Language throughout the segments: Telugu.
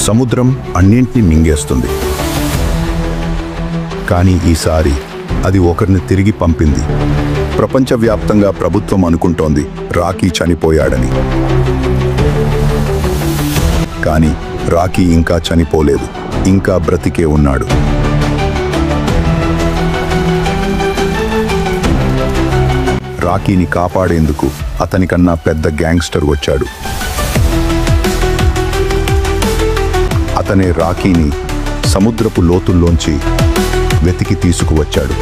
సముద్రం అన్నింటినీ మింగేస్తుంది. కానీ ఈసారి అది ఒకరిని తిరిగి పంపింది. ప్రపంచవ్యాప్తంగా ప్రభుత్వం అనుకుంటోంది రాకీ చనిపోయాడని. కానీ రాకీ ఇంకా చనిపోలేదు, ఇంకా బ్రతికే ఉన్నాడు. రాకీని కాపాడేందుకు అతనికన్నా పెద్ద గ్యాంగ్స్టర్ వచ్చాడు. అతనే రాకీని సముద్రపు లోతుల్లోంచి వెతికి తీసుకువచ్చాడు.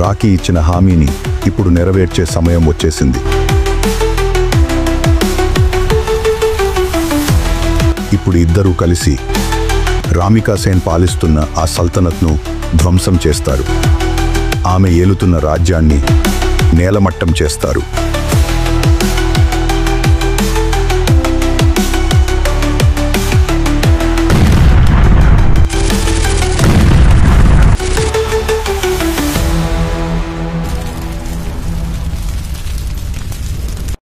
రాకీ ఇచ్చిన హామీని ఇప్పుడు నెరవేర్చే సమయం వచ్చేసింది. ఇప్పుడు ఇద్దరూ కలిసి రామికా సేన్ పాలిస్తున్న ఆ సల్తనత్ను ధ్వంసం చేస్తారు. ఆమె ఏలుతున్న రాజ్యాన్ని నేలమట్టం చేస్తారు.